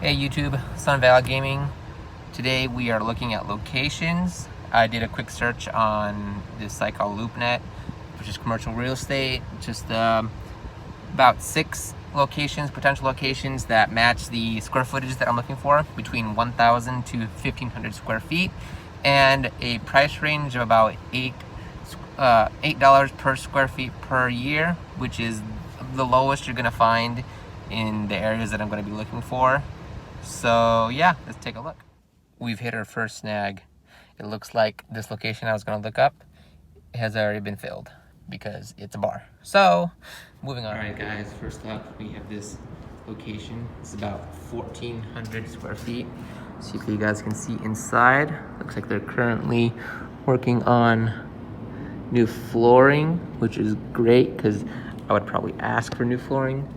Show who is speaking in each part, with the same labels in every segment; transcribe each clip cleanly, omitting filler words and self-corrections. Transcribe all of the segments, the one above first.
Speaker 1: Hey YouTube, Sun Valley Gaming. Today we are looking at locations. I did a quick search on this site called LoopNet, which is commercial real estate. Just about 6 locations, potential locations that match the square footage that I'm looking for, between 1,000 to 1,500 square feet, and a price range of about $8 per square feet per year, which is the lowest you're gonna find in the areas that I'm gonna be looking for. So yeah, let's take a look. We've hit our first snag. It looks like this location I was gonna look up has already been filled because it's a bar. So, moving on. All right guys, first up we have this location. It's about 1,400 square feet. See if you guys can see inside. Looks like they're currently working on new flooring, which is great because I would probably ask for new flooring.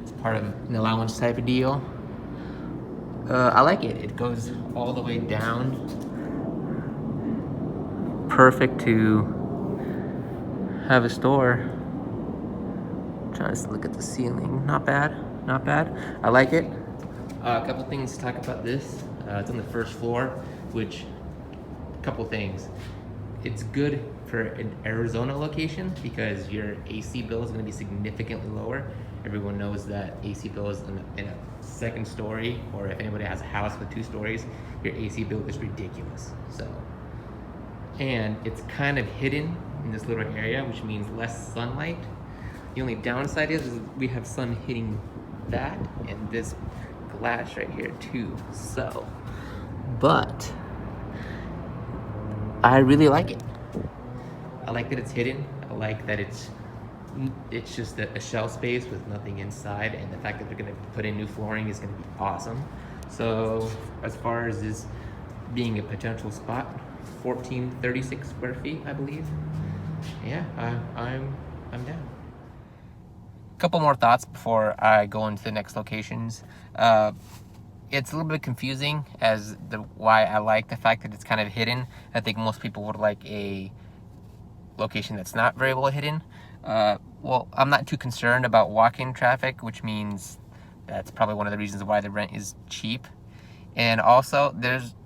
Speaker 1: It's part of an allowance type of deal. I like it. It goes all the way down. Perfect to have a store. Trying to look at the ceiling. Not bad. Not bad. I like it. A couple things to talk about this. It's on the first floor, which, a couple things. It's good for an Arizona location because your AC bill is going to be significantly lower. Everyone knows that AC bill is in a second story, or if anybody has a house with 2 stories, your AC bill is ridiculous. So, and it's kind of hidden in this little area, which means less sunlight. The only downside is we have sun hitting that and this glass right here too. So, but I really like it. I like that it's hidden. I like that it's just a shell space with nothing inside, and the fact that they're gonna put in new flooring is gonna be awesome. So as far as this being a potential spot, 1,436 square feet, I believe. Yeah, I'm down. Couple more thoughts before I go into the next locations. It's a little bit confusing as the why I like the fact that it's kind of hidden. I think most people would like a location that's not very well hidden. Well, I'm not too concerned about walk-in traffic, which means that's probably one of the reasons why the rent is cheap. And also,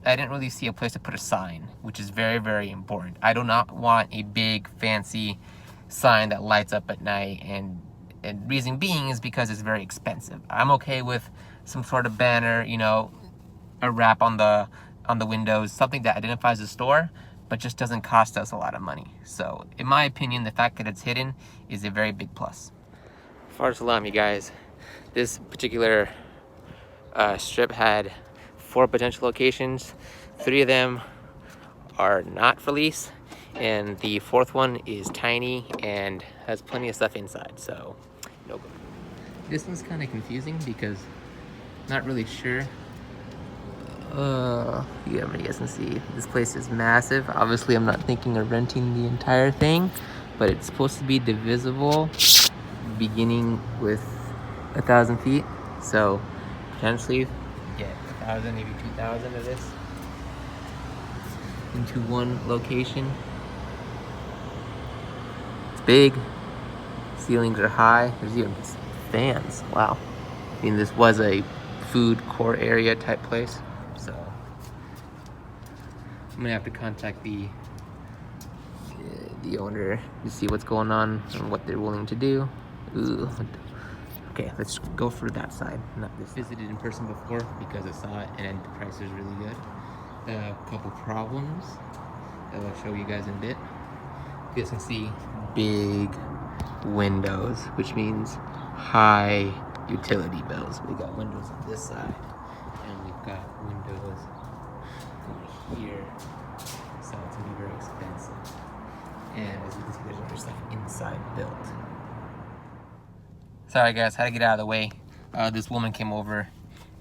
Speaker 1: I didn't really see a place to put a sign, which is very, very important. I do not want a big, fancy sign that lights up at night, and reason being is because it's very expensive. I'm okay with some sort of banner, you know, a wrap on the windows, something that identifies the store, but just doesn't cost us a lot of money. So, in my opinion, the fact that it's hidden is a very big plus. As far as salami, guys, this particular strip had 4 potential locations. 3 of them are not for lease, and the 4th one is tiny and has plenty of stuff inside, so no go. This one's kind of confusing because not really sure. Yeah, you guys can see this place is massive. Obviously, I'm not thinking of renting the entire thing, but it's supposed to be divisible, beginning with 1,000 feet. So potentially get 1,000, maybe 2,000 of this into one location. It's big. Ceilings are high. There's even fans. Wow. I mean, this was a food court area type place. So I'm gonna have to contact the owner to see what's going on and what they're willing to do. Ooh. Okay, let's go for that side, not this. Visited in person before because I saw it and the price is really good. A couple problems that I'll show you guys in a bit. You guys can see big windows, which means high utility bills. We got windows on this side, and we've got windows over here, so it's gonna be very expensive. And as you can see, there's other stuff inside built. Sorry guys, had to get out of the way. This woman came over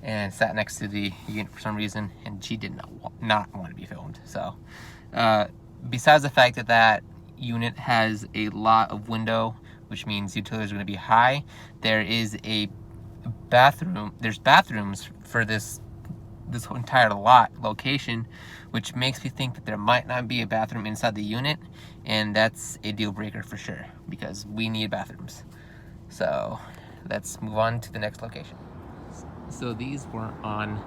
Speaker 1: and sat next to the unit for some reason, and she did not want to be filmed. So, besides the fact that that unit has a lot of window, which means utilities are going to be high, there is a bathroom. There's bathrooms for this entire lot location, which makes me think that there might not be a bathroom inside the unit, and that's a deal breaker for sure because we need bathrooms. So let's move on to the next location. So these weren't on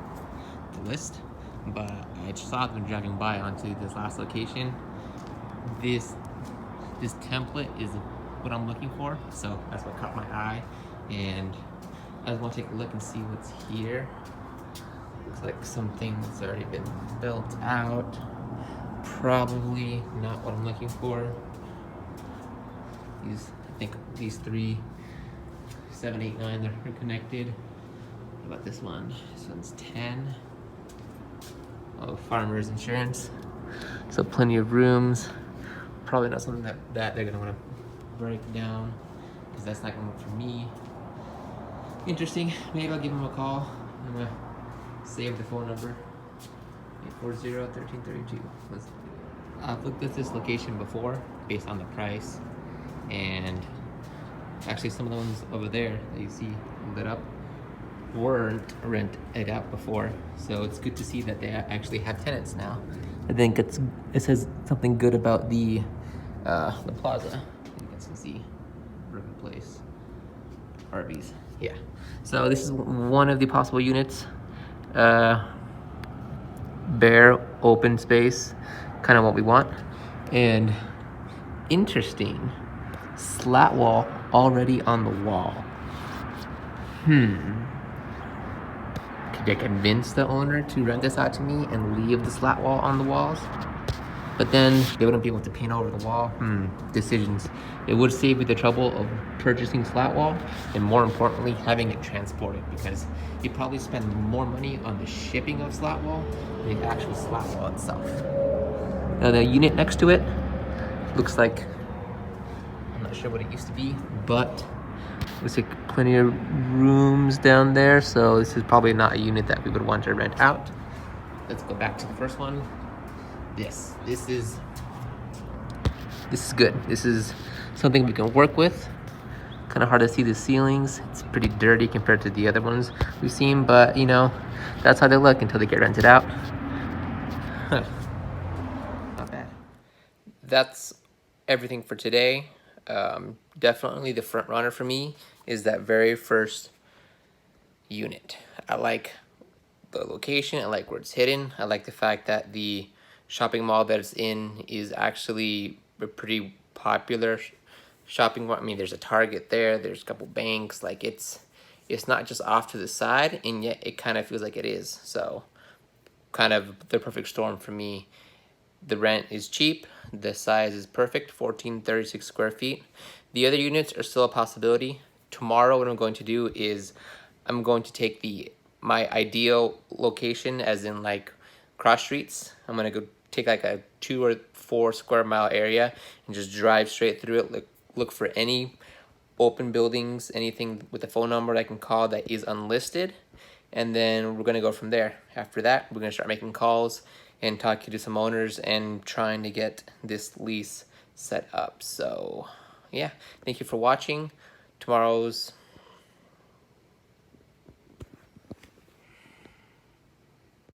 Speaker 1: the list, but I saw them driving by onto this last location. This this template is what I'm looking for, so that's what caught my eye, and I just want to take a look and see what's here. Looks like something's already been built out. Probably not what I'm looking for. I think these 3, 7, 8, 9, they're connected. How about this one? This one's 10. Oh, farmer's insurance. So plenty of rooms. Probably not something that they're gonna want to break down, because that's not gonna work for me. Interesting. Maybe I'll give them a call. I'm gonna save the phone number. 840-1332. I've looked at this location before based on the price, and actually some of the ones over there that you see lit up weren't rented out before, so it's good to see that they actually have tenants now. I think it says something good about the plaza. You guys can see Burger Place, Arby's. Yeah. So this is one of the possible units. Bare open space, kind of what we want. And interesting, slat wall already on the wall. Could I convince the owner to rent this out to me and leave the slat wall on the walls? But then they wouldn't be able to paint over the wall. Decisions. It would save me the trouble of purchasing slat wall, and more importantly, having it transported, because you probably spend more money on the shipping of slat wall than the actual slat wall itself. Now the unit next to it looks like, I'm not sure what it used to be, but looks like plenty of rooms down there, so this is probably not a unit that we would want to rent out. Let's go back to the first one. This is good. This is something we can work with. Kind of hard to see the ceilings. It's pretty dirty compared to the other ones we've seen, but you know, that's how they look until they get rented out. Not bad. That's everything for today. Definitely the front runner for me is that very first unit. I like the location. I like where it's hidden. I like the fact that the shopping mall that it's in is actually a pretty popular shopping mall. I mean, there's a Target there, there's a couple banks. Like it's not just off to the side, and yet it kind of feels like it is. So kind of the perfect storm for me. The rent is cheap, the size is perfect, 1436 square feet. The other units are still a possibility. Tomorrow what I'm going to do is I'm going to take my ideal location, as in like cross streets. I'm gonna go take like a 2 or 4 square mile area and just drive straight through it. Look for any open buildings, anything with a phone number I can call that is unlisted, and then we're gonna go from there. After that, we're gonna start making calls and talking to some owners and trying to get this lease set up. So yeah, thank you for watching. Tomorrow's